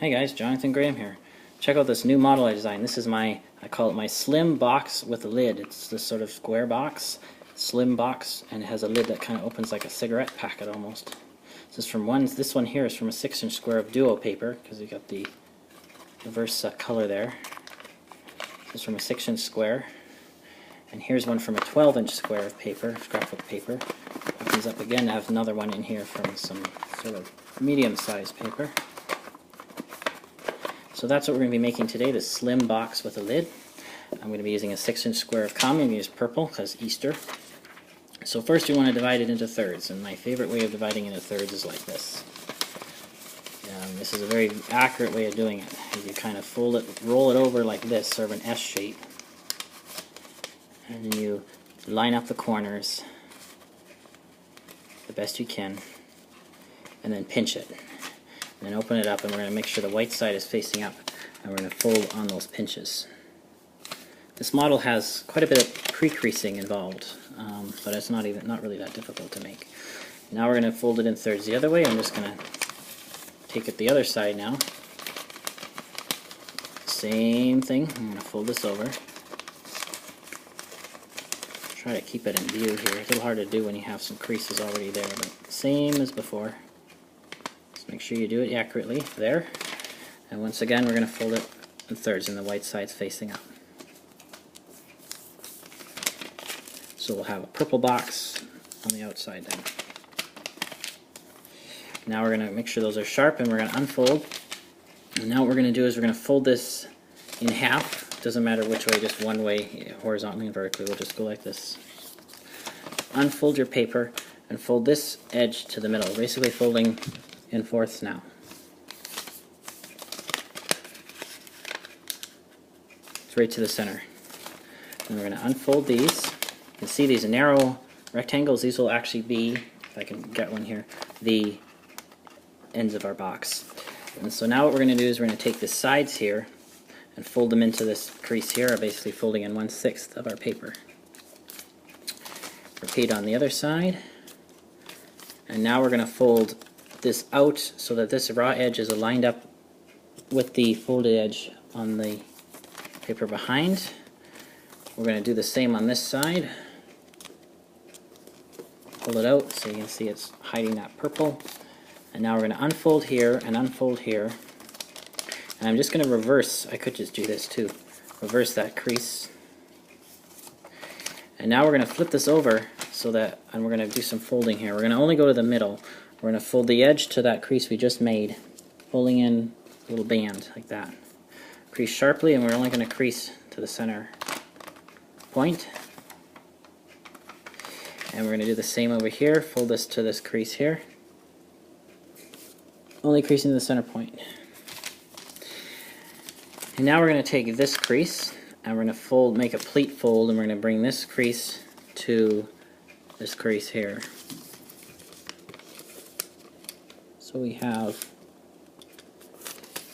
Hey guys, Jonathan Graham here. Check out this new model I designed. This is I call it my slim box with a lid. It's this sort of square box, slim box, and it has a lid that kind of opens like a cigarette packet almost. This one here is from a 6-inch square of duo paper, because you got the reverse color there. This is from a 6-inch square. And here's one from a 12-inch square of paper, scrapbook paper. Opens up again. I have another one in here from some sort of medium-sized paper. So that's what we're going to be making today, this slim box with a lid. I'm going to be using a 6-inch square of common. I'm going to use purple because Easter. So first you want to divide it into thirds, and my favorite way of dividing into thirds is like this. This is a very accurate way of doing it. You kind of fold it, roll it over like this, sort of an S shape, and then you line up the corners the best you can, and then pinch it. And then open it up, and we're going to make sure the white side is facing up, and we're going to fold on those pinches. This model has quite a bit of pre-creasing involved, but it's not really that difficult to make. Now we're going to fold it in thirds the other way. I'm just going to take it the other side now. Same thing. I'm going to fold this over. Try to keep it in view here. It's a little hard to do when you have some creases already there, but same as before. Make sure you do it accurately there. And once again, we're going to fold it in thirds, and the white side's facing up. So we'll have a purple box on the outside then. Now we're going to make sure those are sharp, and we're going to unfold. And now what we're going to do is we're going to fold this in half. Doesn't matter which way, just one way, horizontally and vertically. We'll just go like this. Unfold your paper and fold this edge to the middle, basically folding in fourths now. It's right to the center. And we're going to unfold these. You can see these narrow rectangles. These will actually be, if I can get one here, the ends of our box. And so now what we're going to do is we're going to take the sides here and fold them into this crease here, basically folding in 1/6 of our paper. Repeat on the other side. And now we're going to fold this out so that this raw edge is aligned up with the folded edge on the paper behind. We're going to do the same on this side. Pull it out so you can see it's hiding that purple. And now we're going to unfold here and unfold here. And I'm just going to reverse, I could just do this too, reverse that crease. And now we're going to flip this over so that, and we're going to do some folding here. We're going to only go to the middle. We're going to fold the edge to that crease we just made, pulling in a little band like that. Crease sharply, and we're only going to crease to the center point. And we're going to do the same over here. Fold this to this crease here, only creasing to the center point. And now we're going to take this crease, and we're going to make a pleat fold, and we're going to bring this crease to this crease here. So we have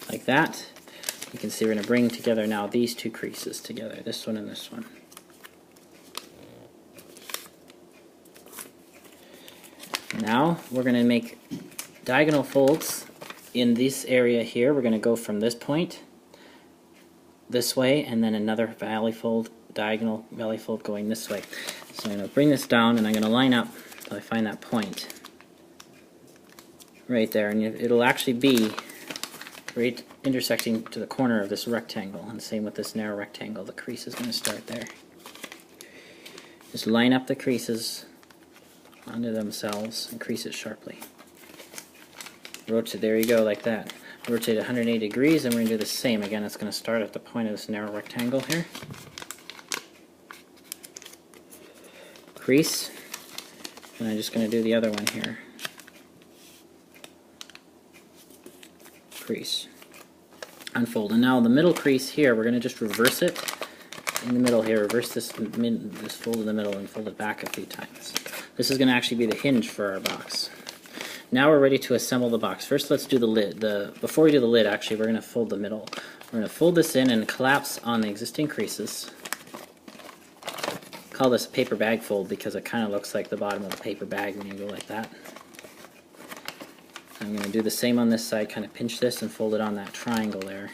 like that. You can see we're going to bring together now these two creases together, this one and this one. Now we're going to make diagonal folds in this area here. We're going to go from this point this way, and then another valley fold, diagonal valley fold going this way. So I'm going to bring this down, and I'm going to line up until I find that point right there, and it'll actually be right intersecting to the corner of this rectangle, and same with this narrow rectangle. The crease is going to start there. Just line up the creases onto themselves and crease it sharply. Rotate, there you go, like that. Rotate 180 degrees, and we're going to do the same. Again, it's going to start at the point of this narrow rectangle here. Crease, and I'm just going to do the other one here. Crease. Unfold. And now the middle crease here, we're going to just reverse it in the middle here. Reverse this fold in the middle and fold it back a few times. This is going to actually be the hinge for our box. Now we're ready to assemble the box. First, let's do the lid. Before we do the lid, actually, we're going to fold the middle. We're going to fold this in and collapse on the existing creases. Call this a paper bag fold because it kind of looks like the bottom of a paper bag when you go like that. I'm going to do the same on this side, kind of pinch this and fold it on that triangle there.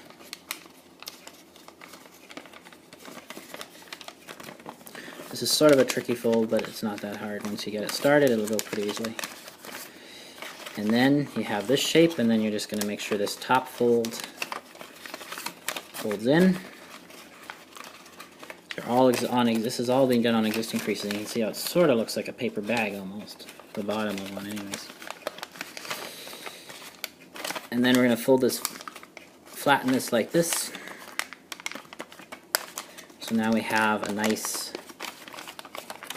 This is sort of a tricky fold, but it's not that hard. Once you get it started, it'll go pretty easily. And then you have this shape, and then you're just going to make sure this top fold folds in. They're all this is all being done on existing creases. You can see how it sort of looks like a paper bag almost, the bottom of one anyways. And then we're going to fold this, flatten this like this. So now we have a nice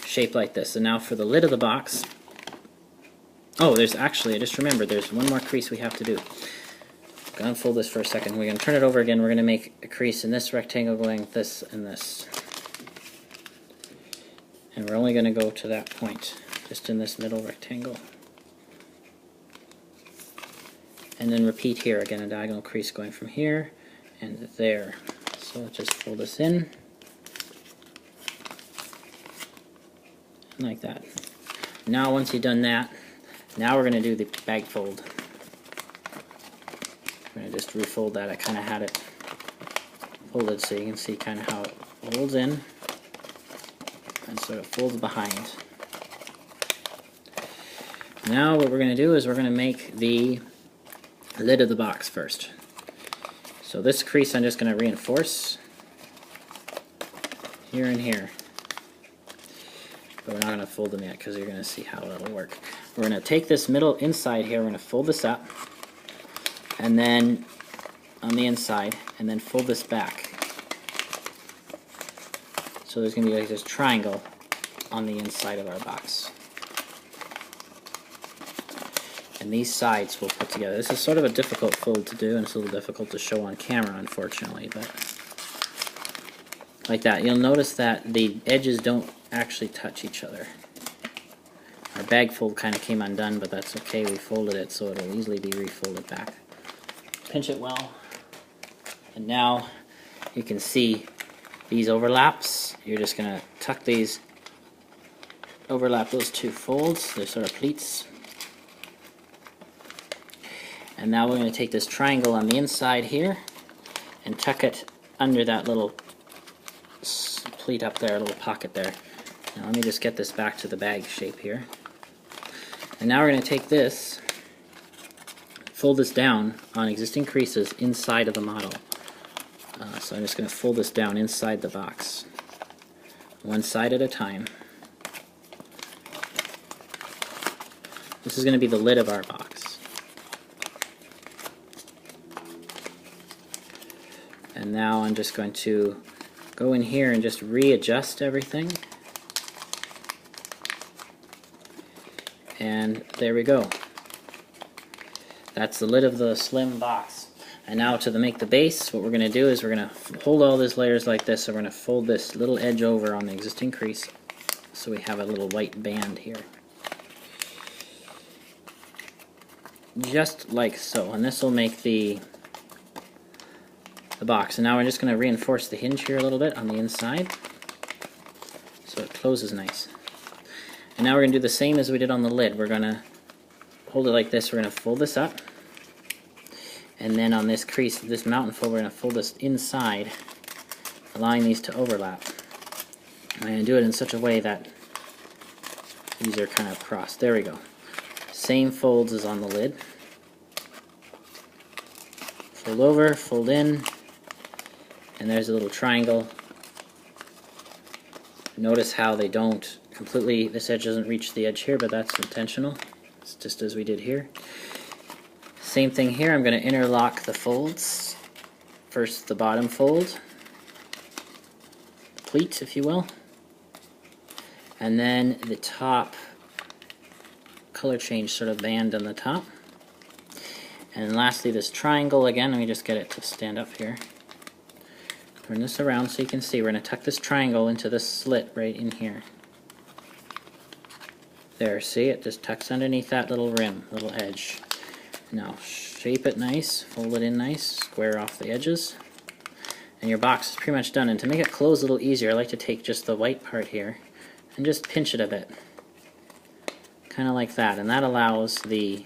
shape like this. And now for the lid of the box, oh, there's actually, I just remembered, there's one more crease we have to do. I'm going to unfold this for a second. We're going to turn it over again. We're going to make a crease in this rectangle going this and this. And we're only going to go to that point, just in this middle rectangle. And then repeat here, again, a diagonal crease going from here and there. So let's just fold this in, like that. Now once you've done that, now we're going to do the bag fold. I'm going to just refold that. I kind of had it folded so you can see kind of how it folds in and sort of folds behind. Now what we're going to do is we're going to make the lid of the box first. So this crease I'm just going to reinforce here and here. But we're not going to fold them yet because you're going to see how it'll work. We're going to take this middle inside here, we're going to fold this up, and then on the inside, and then fold this back. So there's going to be like this triangle on the inside of our box. And these sides we'll put together. This is sort of a difficult fold to do, and it's a little difficult to show on camera, unfortunately, but like that. You'll notice that the edges don't actually touch each other. Our bag fold kind of came undone, but that's okay. We folded it so it'll easily be refolded back. Pinch it well, and now you can see these overlaps. You're just going to tuck these, overlap those two folds. They're sort of pleats. And now we're going to take this triangle on the inside here and tuck it under that little pleat up there, a little pocket there. Now let me just get this back to the bag shape here. And now we're going to take this, fold this down on existing creases inside of the model. So I'm just going to fold this down inside the box, one side at a time. This is going to be the lid of our box. And now I'm just going to go in here and just readjust everything. And there we go. That's the lid of the slim box. And now to make the base, what we're going to do is we're going to hold all these layers like this. So we're going to fold this little edge over on the existing crease so we have a little white band here. Just like so. And this will make the box. And now we're just going to reinforce the hinge here a little bit on the inside so it closes nice. And now we're going to do the same as we did on the lid. We're going to hold it like this. We're going to fold this up. And then on this crease, this mountain fold, we're going to fold this inside, allowing these to overlap. I'm going to do it in such a way that these are kind of crossed. There we go. Same folds as on the lid. Fold over, fold in, and there's a little triangle. Notice how they don't completely, this edge doesn't reach the edge here, but that's intentional. It's just as we did here. Same thing here, I'm going to interlock the folds. First the bottom fold, the pleat if you will, and then the top color change sort of band on the top. And lastly this triangle again, let me just get it to stand up here. Turn this around so you can see, we're going to tuck this triangle into this slit right in here. There, see, it just tucks underneath that little rim, little edge. Now shape it nice, fold it in nice, square off the edges, and your box is pretty much done. And to make it close a little easier, I like to take just the white part here and just pinch it a bit. Kind of like that, and that allows the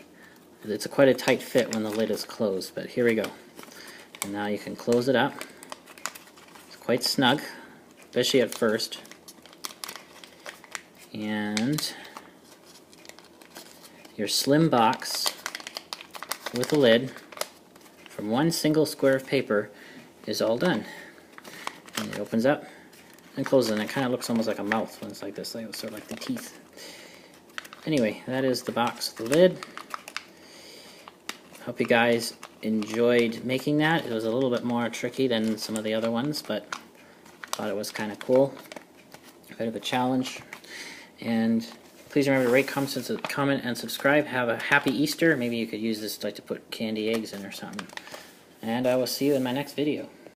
It's quite a tight fit when the lid is closed, but here we go. And now you can close it up. It's quite snug, especially at first. And your slim box with a lid from one single square of paper is all done. And it opens up and closes, and it kind of looks almost like a mouth when it's like this, like sort of like the teeth. Anyway, that is the box with the lid. Hope you guys enjoyed making that. It was a little bit more tricky than some of the other ones, but I thought it was kind of cool. A bit of a challenge. And please remember to rate, comment, and subscribe. Have a happy Easter. Maybe you could use this like to put candy eggs in or something. And I will see you in my next video.